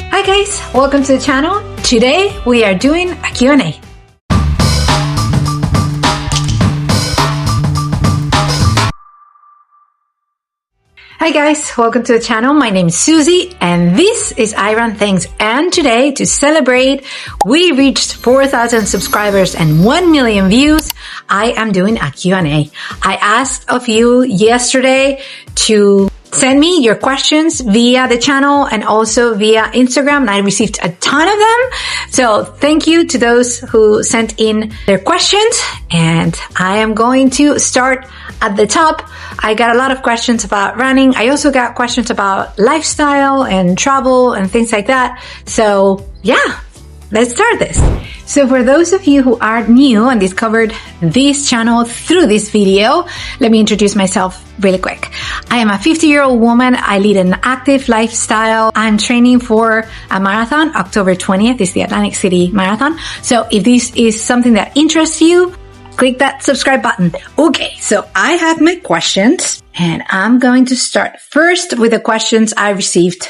Hi guys, welcome to the channel. Today we are doing a Q&A. Hi guys, welcome to the channel. My name is Susie and this is irunthings, and today, to celebrate we reached 4,000 subscribers and 1 million views, I am doing a Q&A. I asked of you yesterday to send me your questions via the channel and also via Instagram, and I received a ton of them. So thank you to those who sent in their questions, and I am going to start at the top. I got a lot of questions about running. I also got questions about lifestyle and travel and things like that. So yeah, let's start this. So for those of you who are new and discovered this channel through this video, let me introduce myself really quick. I am a 50-year-old woman. I lead an active lifestyle. I'm training for a marathon. October 20th is the Atlantic City Marathon. So if this is something that interests you, click that subscribe button. Okay, so I have my questions and I'm going to start first with the questions I received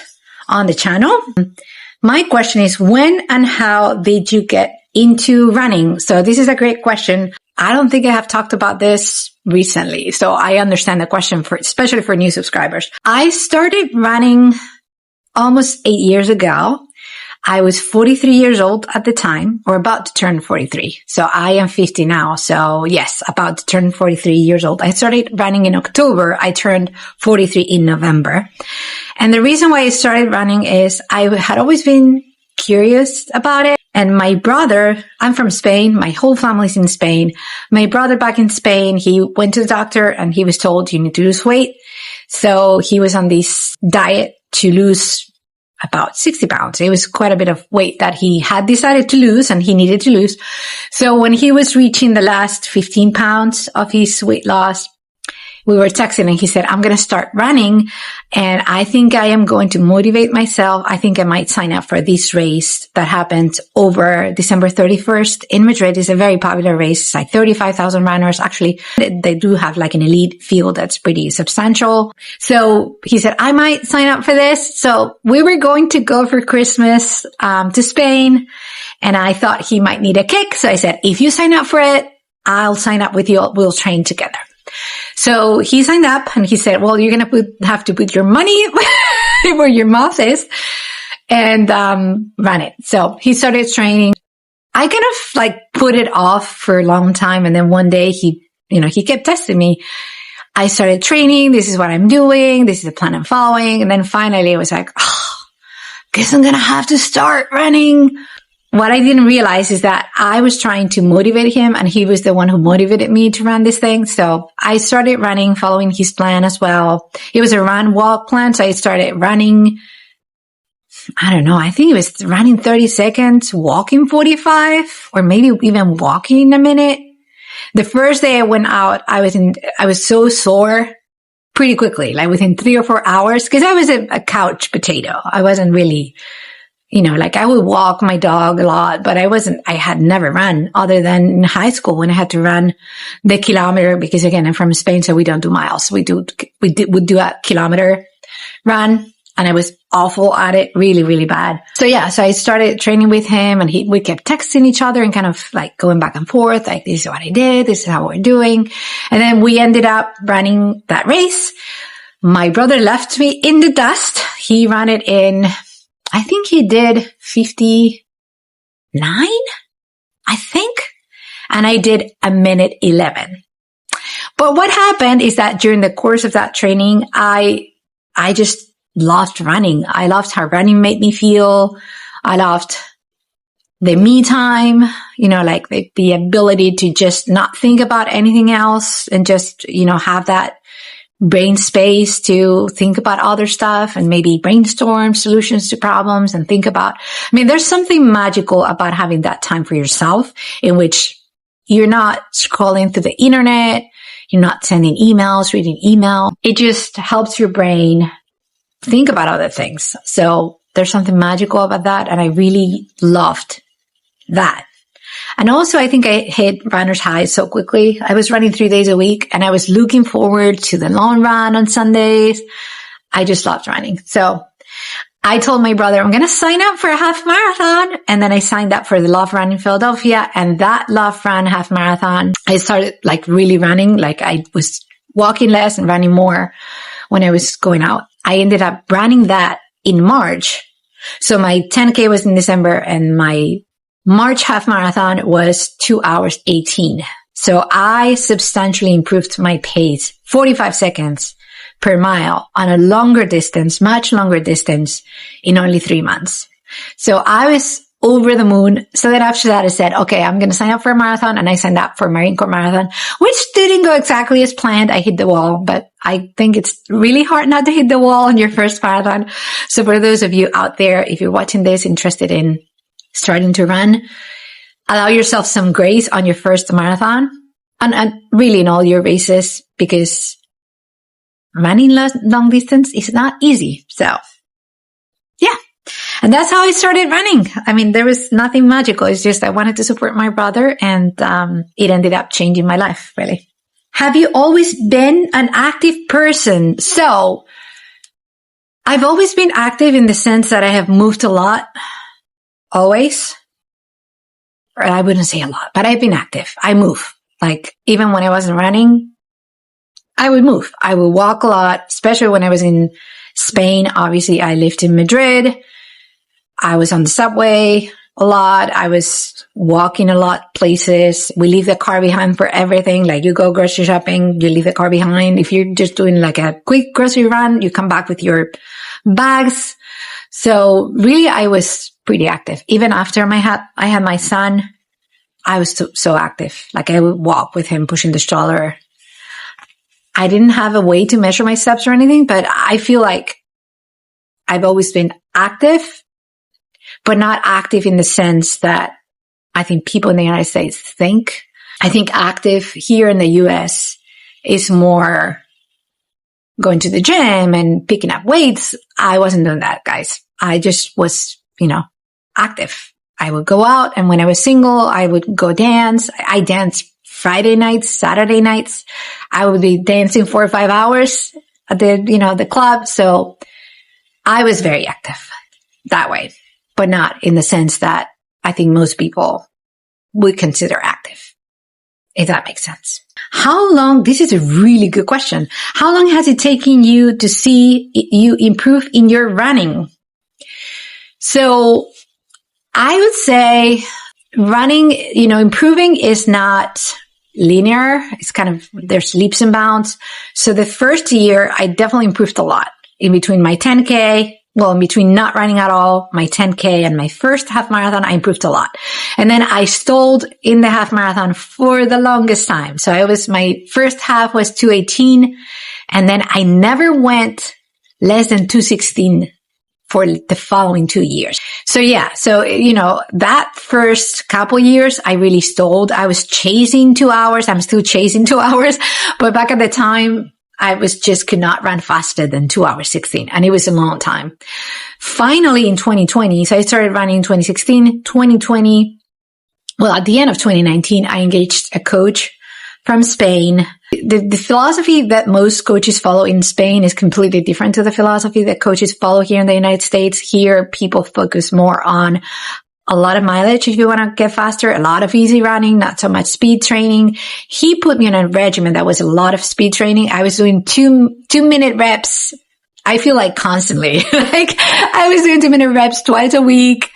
on the channel. My question is, when and how did you get into running? So this is a great question. I don't think I have talked about this recently, so I understand the question, especially for new subscribers. I started running almost 8 years ago. I was 43 years old at the time, or about to turn 43. So I am 50 now. So yes, about to turn 43 years old. I started running in October. I turned 43 in November. And the reason why I started running is I had always been curious about it. And my brother, I'm from Spain. My whole family's in Spain. My brother back in Spain, he went to the doctor and he was told you need to lose weight. So he was on this diet to lose about 60 pounds. It was quite a bit of weight that he had decided to lose and he needed to lose. So when he was reaching the last 15 pounds of his weight loss, we were texting and he said, I'm going to start running and I think I am going to motivate myself. I think I might sign up for this race that happens over December 31st in Madrid. It's a very popular race. It's like 35,000 runners. Actually, they do have like an elite field that's pretty substantial. So he said, I might sign up for this. So we were going to go for Christmas, to Spain, and I thought he might need a kick. So I said, if you sign up for it, I'll sign up with you. We'll train together. So he signed up and he said, well, you're going to have to put your money where your mouth is and, run it. So he started training. I kind of like put it off for a long time. And then one day he kept testing me. I started training. This is what I'm doing. This is the plan I'm following. And then finally I was like, guess I'm going to have to start running. What I didn't realize is that I was trying to motivate him and he was the one who motivated me to run this thing. So I started running, following his plan as well. It was a run walk plan. So I started running. I don't know. I think it was running 30 seconds, walking 45, or maybe even walking a minute. The first day I went out, I was so sore pretty quickly, like within 3 or 4 hours, because I was a couch potato. I wasn't really, like I would walk my dog a lot, but I had never run other than in high school when I had to run the kilometer, because again, I'm from Spain, so we don't do miles. We do a kilometer run, and I was awful at it, really, really bad. So yeah, so I started training with him and we kept texting each other and kind of like going back and forth, like, this is what I did, this is how we're doing. And then we ended up running that race. My brother left me in the dust. He ran it in, I think he did 59, I think. And I did a minute 11. But what happened is that during the course of that training, I just loved running. I loved how running made me feel. I loved the me time, like the ability to just not think about anything else and just, have that brain space to think about other stuff and maybe brainstorm solutions to problems and think about, there's something magical about having that time for yourself in which you're not scrolling through the internet. You're not sending emails, reading email. It just helps your brain think about other things. So there's something magical about that. And I really loved that. And also, I think I hit runner's high so quickly. I was running 3 days a week and I was looking forward to the long run on Sundays. I just loved running. So I told my brother, I'm going to sign up for a half marathon. And then I signed up for the Love Run in Philadelphia. And that Love Run half marathon, I started like really running. Like I was walking less and running more when I was going out. I ended up running that in March. So my 10K was in December and my March half marathon was 2 hours 18. So I substantially improved my pace, 45 seconds per mile on a longer distance, much longer distance in only 3 months. So I was over the moon. So then after that, I said, okay, I'm going to sign up for a marathon. And I signed up for Marine Corps Marathon, which didn't go exactly as planned. I hit the wall, but I think it's really hard not to hit the wall on your first marathon. So for those of you out there, if you're watching this, interested in starting to run, allow yourself some grace on your first marathon and really in all your races, because running long distance is not easy. So yeah. And that's how I started running. I mean, there was nothing magical. It's just I wanted to support my brother, and it ended up changing my life, really. Have you always been an active person? So I've always been active in the sense that I have moved a lot. Always. Or I wouldn't say a lot, but I've been active. I move. Like even when I wasn't running, I would move. I would walk a lot, especially when I was in Spain. Obviously, I lived in Madrid. I was on the subway a lot. I was walking a lot places. We leave the car behind for everything. Like you go grocery shopping, you leave the car behind. If you're just doing like a quick grocery run, you come back with your bags. So really, I was pretty active. Even after I had my son, I was so active. Like I would walk with him, pushing the stroller. I didn't have a way to measure my steps or anything, but I feel like I've always been active, but not active in the sense that I think people in the United States think. I think active here in the US is more going to the gym and picking up weights. I wasn't doing that, guys. I just was, active. I would go out, and when I was single, I would go dance. I danced Friday nights, Saturday nights. I would be dancing 4 or 5 hours at the club. So I was very active that way, but not in the sense that I think most people would consider active, if that makes sense. How long, this is a really good question. How long has it taken you to see you improve in your running? So I would say running, improving is not linear. It's kind of, there's leaps and bounds. So the first year, I definitely improved a lot in between my 10K. Well, in between not running at all, my 10K and my first half marathon, I improved a lot. And then I stalled in the half marathon for the longest time. So my first half was 2:18, and then I never went less than 2:16 for the following 2 years. So yeah, that first couple years, I really stalled. I was chasing 2 hours. I'm still chasing 2 hours, but back at the time, I could not run faster than 2 hours 16. And it was a long time. Finally in 2020, so I started running in 2016, 2020. Well, at the end of 2019, I engaged a coach from Spain. The philosophy that most coaches follow in Spain is completely different to the philosophy that coaches follow here in the United States. Here, people focus more on a lot of mileage if you want to get faster, a lot of easy running, not so much speed training. He put me on a regimen that was a lot of speed training. I was doing 2-minute reps. I feel like constantly, like I was doing 2-minute reps twice a week.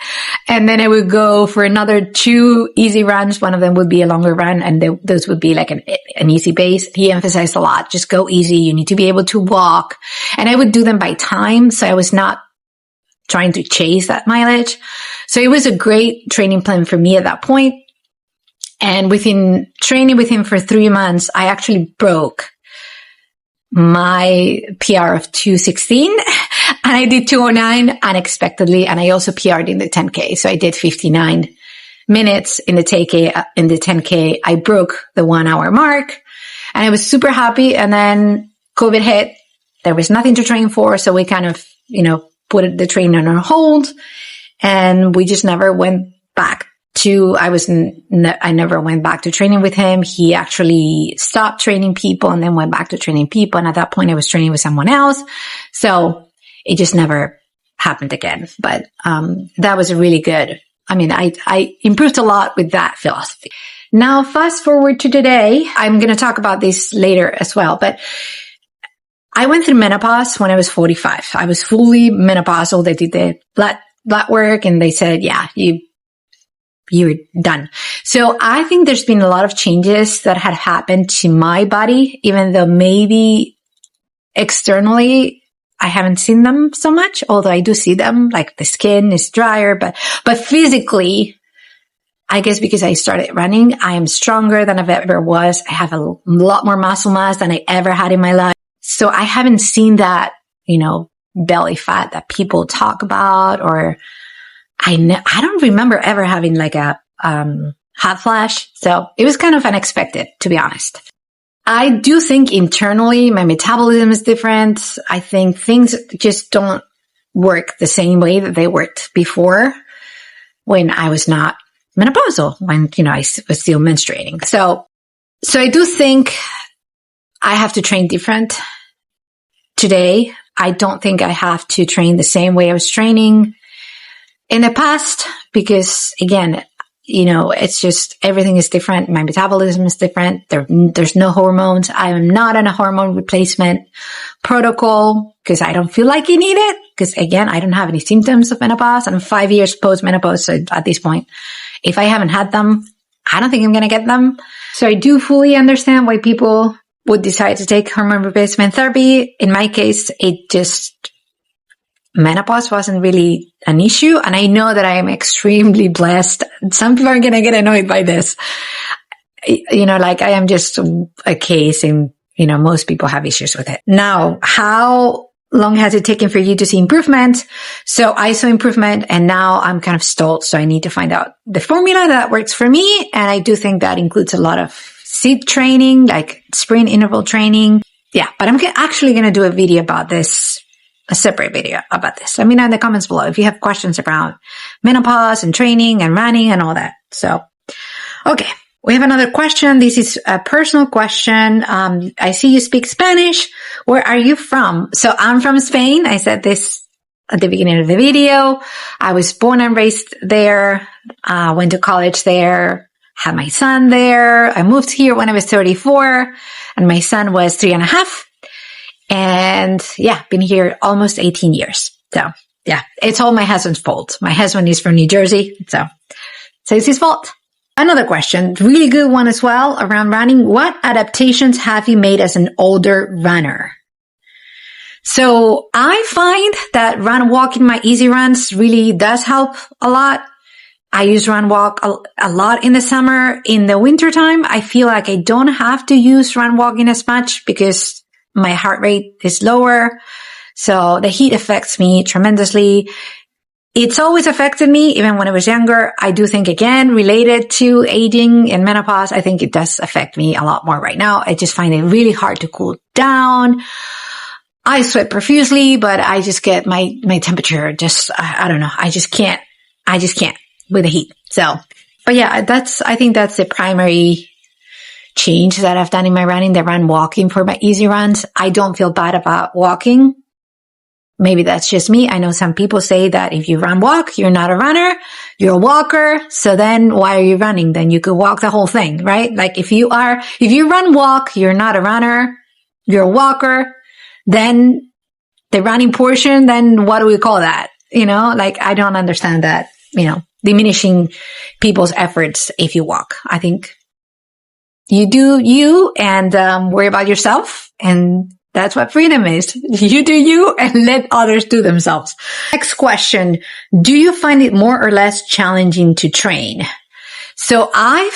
And then I would go for another 2 easy runs. One of them would be a longer run, and those would be like an easy pace. He emphasized a lot, just go easy. You need to be able to walk. And I would do them by time. So I was not trying to chase that mileage. So it was a great training plan for me at that point. And within training with him for 3 months, I actually broke my PR of 2:16, and I did 2:09 unexpectedly. And I also PR'd in the 10K. So I did 59 minutes in the 10K. I broke the 1 hour mark, and I was super happy. And then COVID hit. There was nothing to train for. So we kind of, put the training on hold, and we just never went back I never went back to training with him. He actually stopped training people and then went back to training people. And at that point, I was training with someone else. So it just never happened again. But that was a really good, I improved a lot with that philosophy. Now, fast forward to today. I'm going to talk about this later as well, but I went through menopause when I was 45. I was fully menopausal. They did the blood work and they said, yeah, you're done. So I think there's been a lot of changes that had happened to my body, even though maybe externally I haven't seen them so much, although I do see them, like the skin is drier, but physically, I guess because I started running, I am stronger than I've ever was. I have a lot more muscle mass than I ever had in my life. So I haven't seen that, belly fat that people talk about, or I don't remember ever having like a hot flash. So it was kind of unexpected, to be honest. I do think internally my metabolism is different. I think things just don't work the same way that they worked before when I was not menopausal, when, I was still menstruating. So I do think I have to train different today. I don't think I have to train the same way I was training in the past because, again, it's just everything is different. My metabolism is different. There's no hormones. I am not on a hormone replacement protocol because I don't feel like you need it. Because, again, I don't have any symptoms of menopause. I'm 5 years post-menopause. So at this point, if I haven't had them, I don't think I'm going to get them. So I do fully understand why people would decide to take hormone replacement therapy. In my case, menopause wasn't really an issue. And I know that I am extremely blessed. Some people are going to get annoyed by this. I am just a case and, most people have issues with it. Now, how long has it taken for you to see improvement? So I saw improvement and now I'm kind of stalled. So I need to find out the formula that works for me. And I do think that includes a lot of seed training, like sprint interval training. Yeah, but I'm actually going to do a video about this, a separate video about this. Let me know in the comments below if you have questions around menopause and training and running and all that. So, okay. We have another question. This is a personal question. I see you speak Spanish. Where are you from? So I'm from Spain. I said this at the beginning of the video. I was born and raised there. Went to college there. Had my son there. I moved here when I was 34 and my son was 3.5. And yeah, been here almost 18 years. So yeah, it's all my husband's fault. My husband is from New Jersey. So it's his fault. Another question, really good one as well, around running. What adaptations have you made as an older runner? So I find that run walk in my easy runs really does help a lot. I use run walk a lot in the summer. In the wintertime, I feel like I don't have to use run walking as much because my heart rate is lower. So the heat affects me tremendously. It's always affected me, even when I was younger. I do think, again, related to aging and menopause, I think it does affect me a lot more right now. I just find it really hard to cool down. I sweat profusely, but I just get my temperature I don't know. I just can't with the heat. So, but yeah, I think that's the primary change that I've done in my running, the run walking for my easy runs. I don't feel bad about walking. Maybe that's just me. I know some people say that if you run walk, you're not a runner, you're a walker. So then why are you running? Then you could walk the whole thing, right? Like if you run walk, you're not a runner, you're a walker, then the running portion, then what do we call that? I don't understand that, diminishing people's efforts if you walk. I think you do you and worry about yourself, and that's what freedom is. You do you and let others do themselves. Next question. Do you find it more or less challenging to train? So I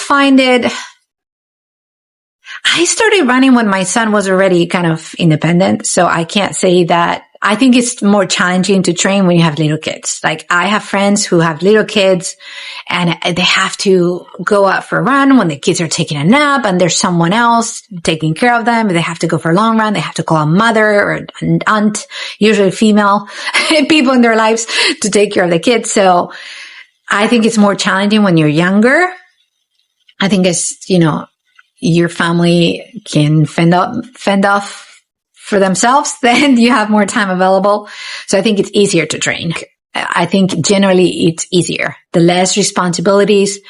started running when my son was already kind of independent. So I can't say that. I think it's more challenging to train when you have little kids. Like I have friends who have little kids and they have to go out for a run when the kids are taking a nap and there's someone else taking care of them. They have to go for a long run. They have to call a mother or an aunt, usually female people in their lives to take care of the kids. So I think it's more challenging when you're younger. I think it's, your family can fend off for themselves, then you have more time available. So I think it's easier to train. I think generally it's easier. The less responsibilities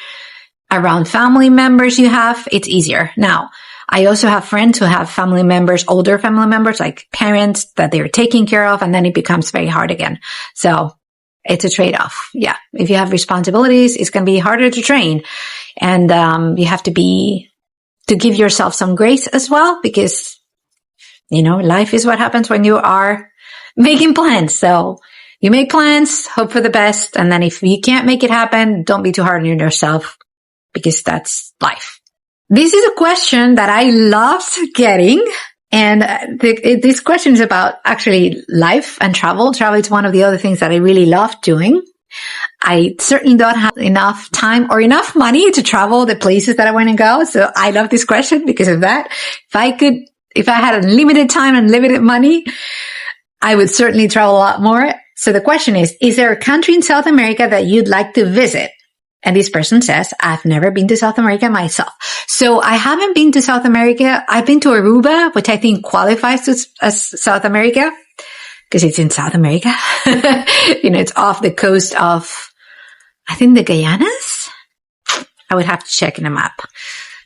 around family members you have, it's easier. Now, I also have friends who have family members, older family members, like parents that they're taking care of, and then it becomes very hard again. So it's a trade-off. Yeah. If you have responsibilities, it's going to be harder to train. And, you have to give yourself some grace as well, because, life is what happens when you are making plans. So you make plans, hope for the best. And then if you can't make it happen, don't be too hard on yourself, because that's life. This is a question that I loved getting. And this question is about actually life and travel. Travel is one of the other things that I really love doing. I certainly don't have enough time or enough money to travel the places that I want to go. So I love this question because of that. If I had unlimited time and unlimited money, I would certainly travel a lot more. So the question is there a country in South America that you'd like to visit? And this person says, I've never been to South America myself. So I haven't been to South America. I've been to Aruba, which I think qualifies as South America because it's in South America. It's off the coast of, I think, the Guyanas. I would have to check in a map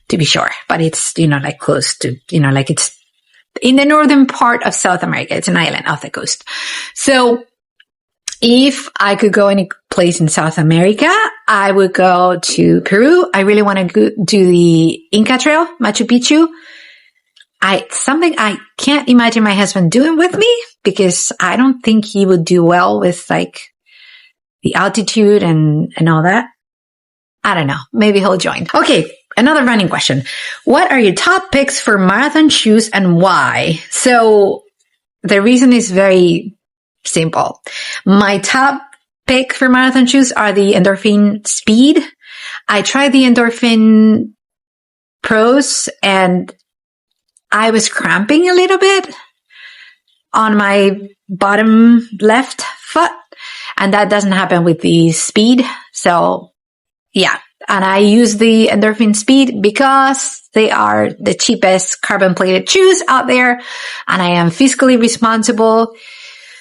to be sure, but it's, like close to, like it's in the northern part of South America. It's an island off the coast. So if I could go any place in South America, I would go to Peru. I really want to do the Inca Trail, Machu Picchu. Something I can't imagine my husband doing with me, because I don't think he would do well with like the altitude and all that. I don't know. Maybe he'll join. Okay. Another running question. What are your top picks for marathon shoes and why? So the reason is very simple. My top pick for marathon shoes are the Endorphin Speed. I tried the Endorphin Pros and I was cramping a little bit on my bottom left foot, and that doesn't happen with the Speed. So yeah. And I use the Endorphin Speed because they are the cheapest carbon plated shoes out there, and I am fiscally responsible.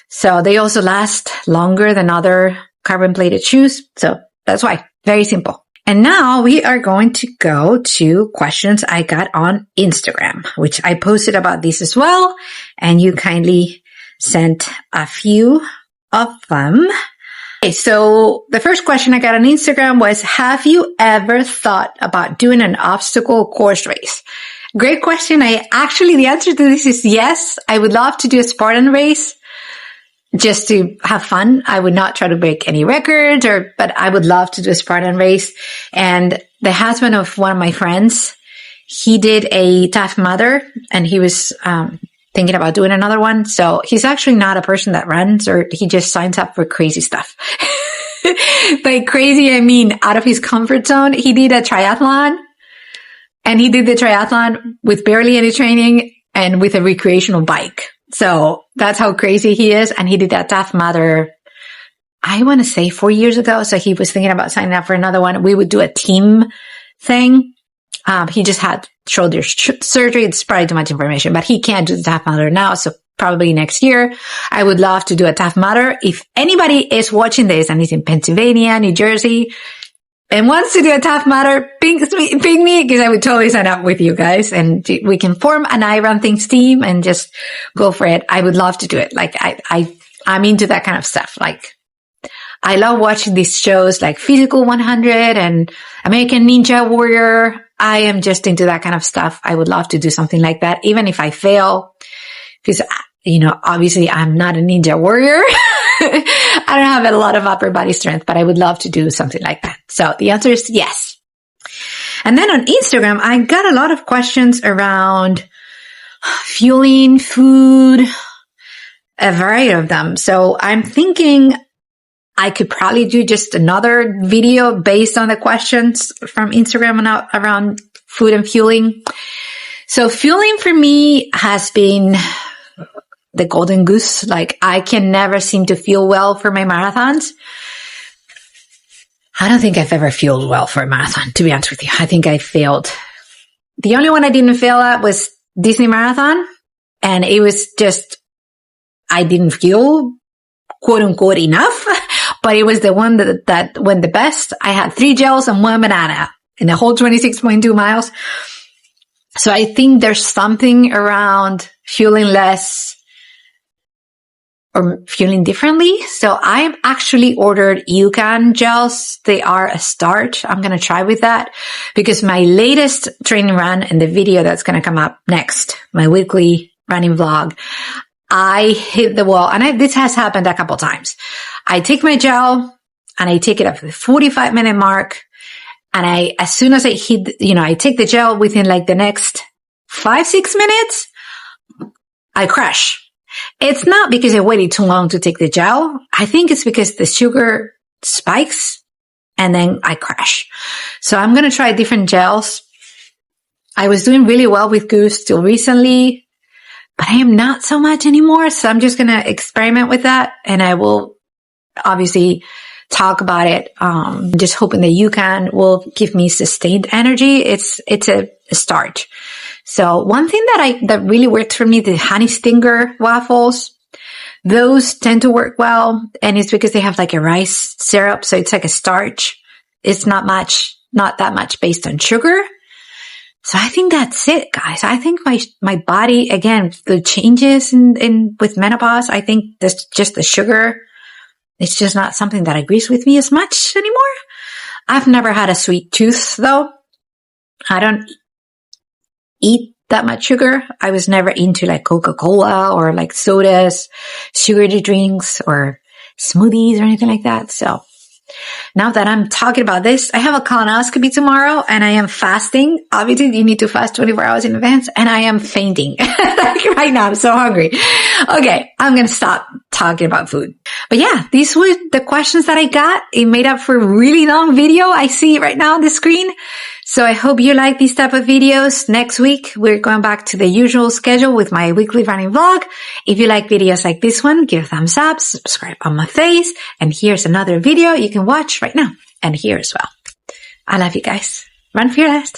So they also last longer than other carbon plated shoes. So that's why. Very simple. And now we are going to go to questions I got on Instagram, which I posted about this as well. And you kindly sent a few of them. Okay, so the first question I got on Instagram was, have you ever thought about doing an obstacle course race? Great question. The answer to this is yes. I would love to do a Spartan race just to have fun. I would not try to break any records but I would love to do a Spartan race. And the husband of one of my friends, he did a Tough Mudder and he was, thinking about doing another one. So he's actually not a person that runs, or he just signs up for crazy stuff. By crazy, I mean out of his comfort zone. He did a triathlon, and he did the triathlon with barely any training and with a recreational bike. So that's how crazy he is. And he did that Tough Mudder, I want to say 4 years ago. So he was thinking about signing up for another one. We would do a team thing. He just had shoulder surgery. It's probably too much information, but he can't do the Tough Mudder now. So probably next year, I would love to do a Tough Mudder. If anybody is watching this and is in Pennsylvania, New Jersey, and wants to do a Tough Mudder, ping me, because I would totally sign up with you guys, and we can form an irunthings team and just go for it. I would love to do it. Like I'm into that kind of stuff. Like I love watching these shows like Physical 100 and American Ninja Warrior. I am just into that kind of stuff. I would love to do something like that, even if I fail, because, obviously I'm not a ninja warrior. I don't have a lot of upper body strength, but I would love to do something like that. So the answer is yes. And then on Instagram, I got a lot of questions around fueling, food, a variety of them. So I'm thinking I could probably do just another video based on the questions from Instagram around food and fueling. So fueling for me has been the golden goose. Like I can never seem to fuel well for my marathons. I don't think I've ever fueled well for a marathon, to be honest with you. I think I failed. The only one I didn't fail at was Disney Marathon. And it was just, I didn't feel quote unquote enough, but it was the one that went the best. I had 3 gels and 1 banana in the whole 26.2 miles. So I think there's something around feeling less or feeling differently. So I've actually ordered Yukon gels. They are a start. I'm going to try with that because my latest training run and the video that's going to come up next, my weekly running vlog, I hit the wall. And this has happened a couple times. I take my gel and I take it up to the 45-minute mark. And as soon as I hit, I take the gel within like the next 5-6 minutes, I crash. It's not because I waited too long to take the gel. I think it's because the sugar spikes and then I crash. So I'm going to try different gels. I was doing really well with Goose till recently, but I am not so much anymore. So I'm just going to experiment with that. And I will obviously talk about it. Just hoping that Yukon will give me sustained energy. It's a start. So one thing that really worked for me, the honey stinger waffles, those tend to work well. And it's because they have like a rice syrup. So it's like a starch. It's not that much based on sugar. So I think that's it, guys. I think my body, again, the changes with menopause, I think that's just the sugar. It's just not something that agrees with me as much anymore. I've never had a sweet tooth though. I don't eat that much sugar. I was never into like Coca-Cola or like sodas, sugary drinks or smoothies or anything like that. So now that I'm talking about this, I have a colonoscopy tomorrow and I am fasting. Obviously, you need to fast 24 hours in advance and I am fainting. Like right now, I'm so hungry. Okay, I'm going to stop talking about food. But yeah, these were the questions that I got. It made up for a really long video. I see it right now on the screen. So I hope you like these type of videos. Next week, we're going back to the usual schedule with my weekly running vlog. If you like videos like this one, give a thumbs up, subscribe on my face. And here's another video you can watch right now and here as well. I love you guys. Run fearless.